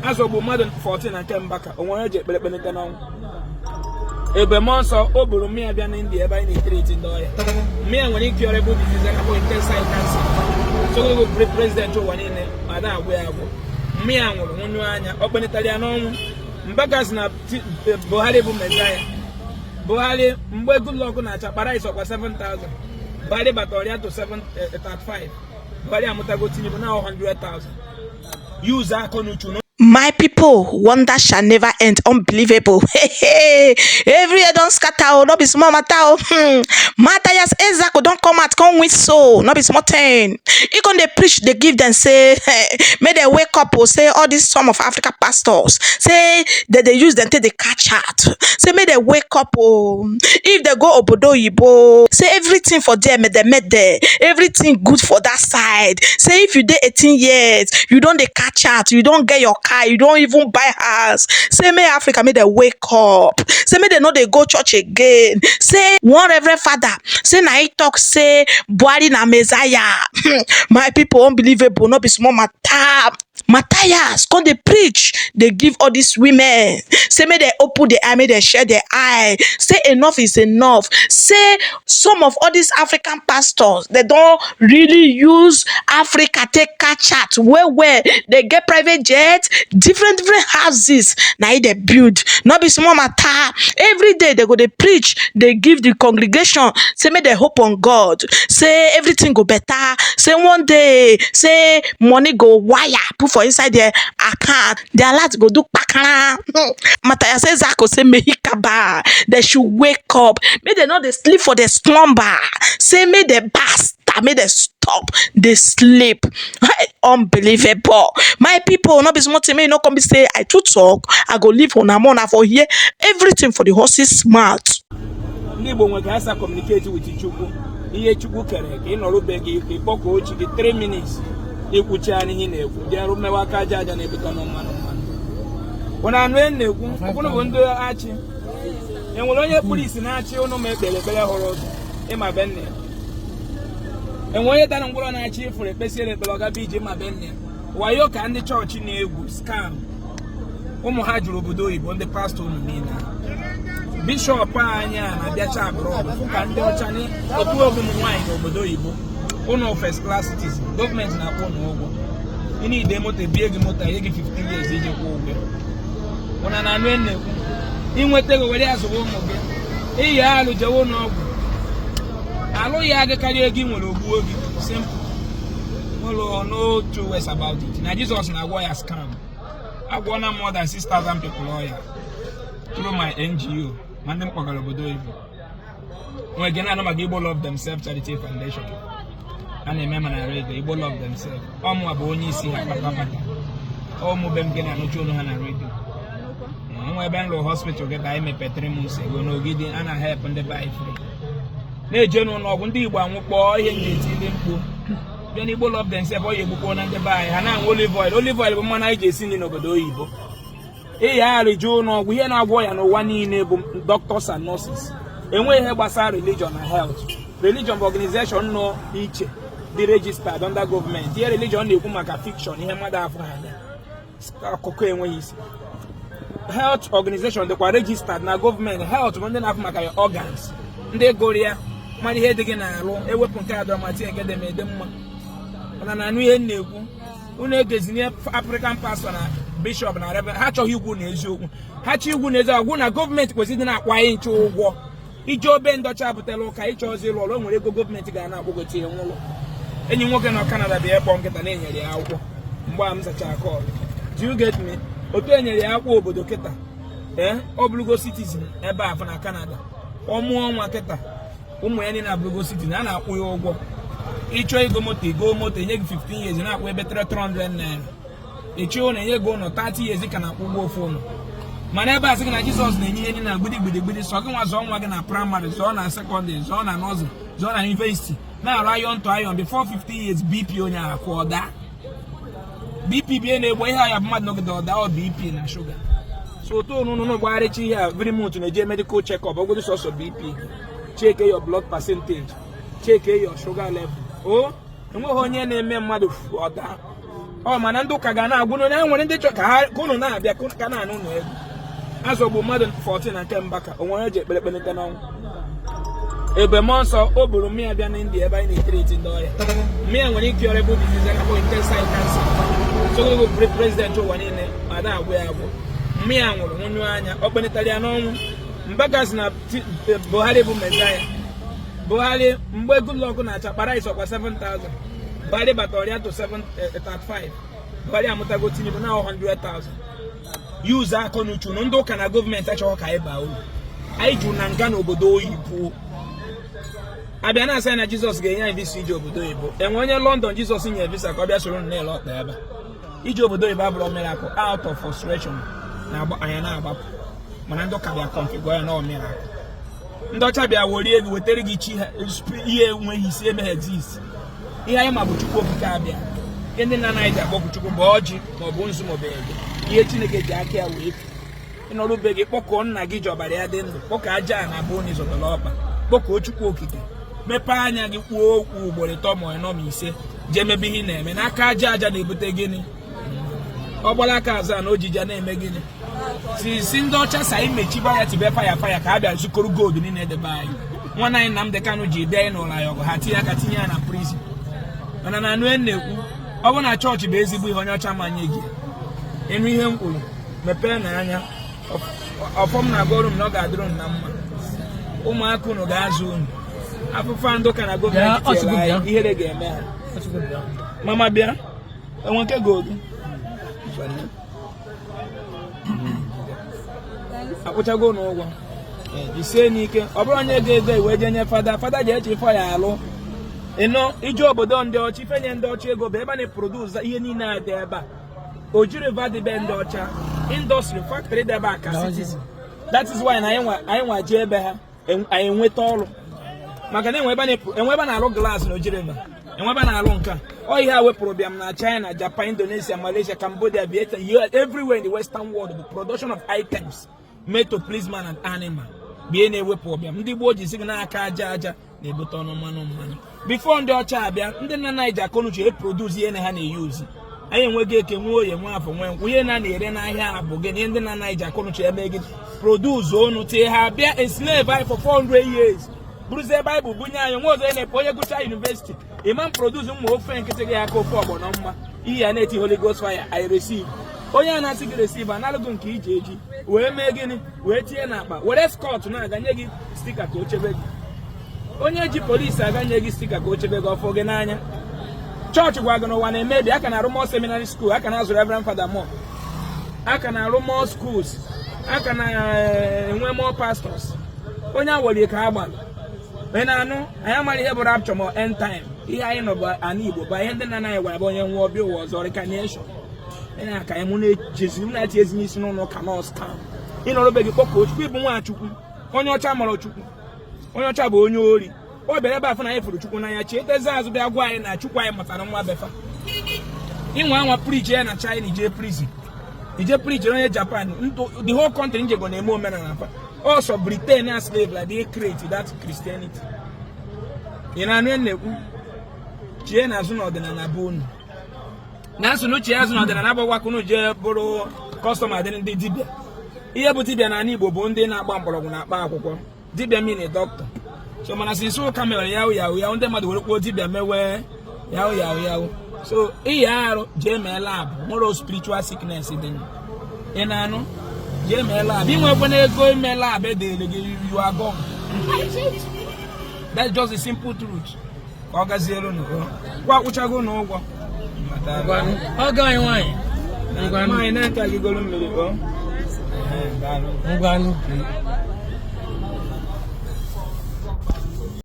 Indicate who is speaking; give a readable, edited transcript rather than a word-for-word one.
Speaker 1: as of more 14 and came back. On one jet, but Ebe monso oburu me abia na India ebe ni treat ndoya. Me and when incurable disease na go intestinal cancer. So we go president o one in ada agbo agbo. Me anwuru nnu anya obenitali na onwu. Mbagas na Buhari bu Messiah. Buhari mgbe good luck na chapara is okwa 7,000. Buhari batoria to 735. Buhari amutago Tinubu na 100,000. Use akonuchu no.
Speaker 2: My people, wonder shall never end. Unbelievable. Every year don't scatter. Oh, no be small matter. Mathias Ezeaku don't come out, come with so. No be small thing. He gonna preach, they give them say, may they wake up or say all these some of Africa pastors say that they use them till they catch out. Say may they wake up oh. If they go obodo yibo, say everything for them, may they made there. Everything good for that side. Say if you did 18 years, you don't they catch out, you don't get your car, you don't even buy house. Say may Africa may they wake up. Say may they know they go church again. Say one reverend father say na he talk say Buhari na Messiah. My people unbelievable, not be small matter. Mathias come they preach, they give all these women. Say may they open their eye, may they share their eye. Say enough is enough. Say some of all these African pastors, they don't really use Africa take catch out where they get private jets, different houses. Now they build. Not be small matter. Every day they go they preach, they give the congregation. Say may they hope on God. Say everything go better. Say one day, say money go wire. Put for inside their account, their lads go do pakana. Mathias Ezeaku say mehikaba. They should wake up. May they not they sleep for their slumber. Say may they bastard, may they stop, they sleep. Unbelievable. My people, not be smart to me, not come be say I too talk, I go live on a month for here. Everything for the horses smart.
Speaker 1: Nibo when I communicate with Chukwu, iye Chukwu kere ke no rube gi ipoko ochi gi 3 minutes. Ikucha ni hineku. Dia rume waka jaja na ebuka no manu. Ona nwe neku, okuno bondo achi. Enwere onye police na achi ono me belebele horo. E ma benne. Enwere onye dana ngworo na achi ifure kpesiere beloga bije ma benne. Wayo ka ndị church na egwu scam. Ụmụ ha juru obodo oyibo ndị pastor unu niile. Bishop anya na biacha abroad ka ndị ọcha ni otu ogu mu nwanyị n'obodo oyibo. Uno first class citizen. Government na akpọ n'ụgwọ. Ị na-ide moto ebie gị moto ihe gị 15 years iji kwụọ ụgwọ. Ụna na anụ ennekwu. Inweta ego were azụwa ụmụ gị. Iyi alụ jewe n'ọgwụ. Alụ ya gị karịa ego ị nwere ogbuo gị. Simple. No two ways about it. Na Jesus na-agwọ ya scam. Agwọ na more than 6,000 people ọya. Through my NGO. Ma ndị mkpọgara obodo oyibo. Nwe gị na-anọ maka Igbo Love Themselves Charity Foundation. And remember na radio, Igbo love themselves. Omu abo onye isi ha patapata. Omu bem gena no chuno ha na radio. Nwe ben lo hospital get I me petre months ago no gidi ana help ndị buy free. Na eje no no ndị Igbo anwụkpọ ihe njeti ndị mkpo. Bịa Igbo love themselves oye gbukwo na ndị buy ha na olive oil. Olive oil bụ mmanụ anyị ji esi nri n'obodo oyibo. Ya arịjụ n'ọgwụ ihe na-agwọ ya n'ụwa niile bụ doctors and nurses. Enwe ihe gbasara religion and health. Religion bụ organization nọ iche. Be registered under government. Here religion na-ekwu maka fiction ihe mmadụ afọ ha akụkọ enweghị isi. Health organization dịkwa registered na government. Health bụ ndị na-afụ maka your organs. Ndị gụrụ ya mmadụ ihe dị gị na-alụ ewepụ nke adọmati nke edemede mma. Mana na anụ ihe na-ekwu unu egezinye African pastor na bishop na reverend ha chọghị ikwu na eziokwu. Ha chọọ ikwu na eziokwu na gọọmenti kwesịrị na-akwa anyị nche ụgwọ. Ije obe ndọcha bụtara ụka ịchọ ozi ịlụ ọrụ nwere ego gọọmenti ga na-akpọgote ya nwụlọ. Enyi nwoke na Canada bịa ịkpọ nkịta na-enyere ya akwụkwọ mgbe a m zachara kọl. Do you get me? Otu enyere ya akwụkwọ obodo kịta ọ bụrụgo citizen ebe afọ na Canada ọ mụọ nwa kịta ụmụ ya niile abụrụgo citizen a na-akwụ ya ụgwọ. Ịchọ ego moto enye gị 15 years na-akwụ ebe 300 naira. Ịchọ na enye gị ụlọ 30 years ka na-akwụ ụgwọ ofu ụlọ. Mana ebe a sị gị na Jizọs na-enye ihe niile na gbidi sọ gị nwa zọọ nwa gị na primary zọọ na secondary zọọ na nursery zọọ na university na-arụ iron to iron before 15 years BP onye akwụ ọda. BP bie na-egbo ihe aya mmadụ n'ogide ọda ọ BP na sugar. So otu onunu gbagharịcha ihe a every month na-eje medical check-up ọgwụdị sọsọ BP. Check your blood percentage. Check your sugar level. Enweghị onye na-eme mmadụ ọda. ọ mana ndị ụka ga na-agwụ na nwere ndị chọ ka unu na-abịa ka na-anụ ụlọ ego azọgbu mmadụ 14 na nke mbaka o nwere eji ekpere ekpelite n'ọnwụ ebe mmụọ nsọ o buru mmịa bịa na India ebe anyị na-etiriti ndị ọrịa mmịa nwere ike ọrịa bụ disease akpọ intestinal cancer so bụ president ụwa niile ma na-agwụ ya agwụ mmịa nwụrụ nwụnyụ anya ọ kpelitere ya n'ọnwụ Mbaka na Buhari bụ Messiah Buhari mgbe Goodluck na-acha kpara isọkwa 7,000 Buhari batara ya to 735 Buhari amụtago Tinubu na 100,000 use akọ n'uchu na ndị ụka na gọọmenti achọghị ka anyị baa uru anyị jụrụ na nga n'obodo oyibo abịa na-asị na Jizọs ga-enye anyị visa ije obodo oyibo enwe onye London Jizọs nye visa ka ọ bịa soro na-ele ọkpa ebe ije obodo oyibo abụrụ miracle out of frustration na anya na-agbapụ mana ndị ụka bịa configure ya na miracle ndị ọcha bịa wori ego wetara gị chi ihe enweghị isi emeghe exist ihe anyị ma bụ Chukwu okike abịa ihe ndị nna anyị ji akpọ bụ Chukwu bụ ọjị maọbụ nzu maọbụ ego ihe Chineke ji aka ya wee ịnọrụbe gị kpọkọọ nna gị ji ọbara ya dị ndụ kpọkọ aja na abụọ na ịzọtara ọkpa kpọkọọ Chukwu okike mepee anya gị kwuo okwu ugboro 3 ma 4 ma 5 jee mebe ihe ị na-eme n'aka aja na-ebute gịnị ọ gbara aka azụ na ojiji na-eme gịnị si ndị ọcha sa imechiba ya tibe faya ka a bịa zukọrọ gold niile edebe anyị nwana anyị Nnamdi Kanu ji bịa anyị n'ụlọ ya ọgụ ha tinye aka tinye ya na prison mana na anụ na-ekwu ọ bụ na chọọchị bụ ezigbo ihe onye ọcha manye gị ịnụ ihe m kwuru mepee na anya ọfọm na agọrụ m na ọ ga-adịrị m na mma ụmụaka unu ga-azụ unu afụfa ndị ụka na gọọmenti tiere anyị ihere ga-eme ha mama bịa enwe nke gold akwụchago n'ụgwọ ise n'ike ọ bụrụ onye ga-ego iwe je nye fada ji eche ifo ya alụ ịnọ ije obodo ndị ọcha ifenye ndị ọcha ego bụ ebe a na-eproduce ihe niile a dị ebe a o jiri vadịbe ndị ọcha indọstrị factory dị ebe a ka citizen that is why na anyị nwa jee ebe ha anyị nweta ọrụ maka na enwe ebe na-alụ glaasị na ojiriba enwe ebe na-alụ nka ọ ihe a wepụrụ bịa m na China, Japan, Indonesia, Malaysia, Cambodia, Vietnam, everywhere in the Western world the production of items made to please man and animal bie na-ewepụ ọbịa ndị gboo ji si n'aka aja na-ebute ọnụ mmanụ before ndị ọcha abịa ndị nna anyị ji akọnuche eproduce ihe na ha na-eyuzi anyị enweghị eke nwe oye nwe afọ nwe nkwụ ihe na-ere n'ahịa abụ gị na ndị nna anyị ji akọnuche eme gị produce onu tie ha bịa enslave anyị for 400 years bụrụzie Baịbụl bunye anyị nwe ọzọ na-epe onye gụcha university imam produce ụmụ ofe nkịtị gị aka ofe ọgbọnọ mma iyi ya na-eti Holy Ghost fire I receive onye a na-asị gị receive analụgụ nke iji eji wee mee gịnị wee tinye n'akpa were skọt na-aganye gị stika ka o chebe gị onye ji polisi aganye gị stika ka o chebe gị ọfọ gị n'anya chọọchị gwa gị n'ụwa na-emebi aka na-arụ more seminary school aka na-azụ Reverend Father more aka na-arụ more schools aka na-enwe more pastors onye awọlie ka ha gbalụ onye na-anụ anyị amara ihe bụ rapture ma end time ihe anyị nọ bụ ana Igbo bụ ihe ndị nna anyị gwara bụ onye nwe ọbịa ụwa ọzọ reincarnation ena ka emu na-ejezi m na-ati ezinye isi n'ụlọ ka nọọsụ ka ịnọrọbe gị kpọkọ Chukwu ịbụ nwa Chukwu onye ọcha mara Chukwu onye ọcha bụ onye ori ọ bịara ebe afọ na anyị fụrụ Chukwu n'anya chi etezi azụ bịa gwa anyị na Chukwu anyị matara nwa befa inwe anwa preach ya na China ije preach onye Japan the whole country njego na-eme omenala fa also Britain as slave like they create that Christianity ị na-anụ na-ekwu chie na azụ n'ọdịnala bụ unu na-asụ n'uche ya azụ n'ọdịnala agbagwa kunu jee bụrụ kọstọma dị ndị dibịa ihe bụ dibịa n'ala Igbo bụ ndị na-agba mgbọrọgwụ na akpa akwụkwọ dibịa mini dọkịta so mana sinsi ụka mere yahu ndị mmadụ were kpoo dibịa mewe yahu so ihe arụ jee mee lab nwere spiritual sickness dị ị na-anụ jee mee lab inwekwe na ego ime lab edere gị you are gone that's just the simple truth ka ọ gaziere unu kwa akwụchago n'ụgwọ
Speaker 3: Oga anyị nwanyị
Speaker 1: nwaanyị na-aka gị golu mmiri
Speaker 3: ngwanụ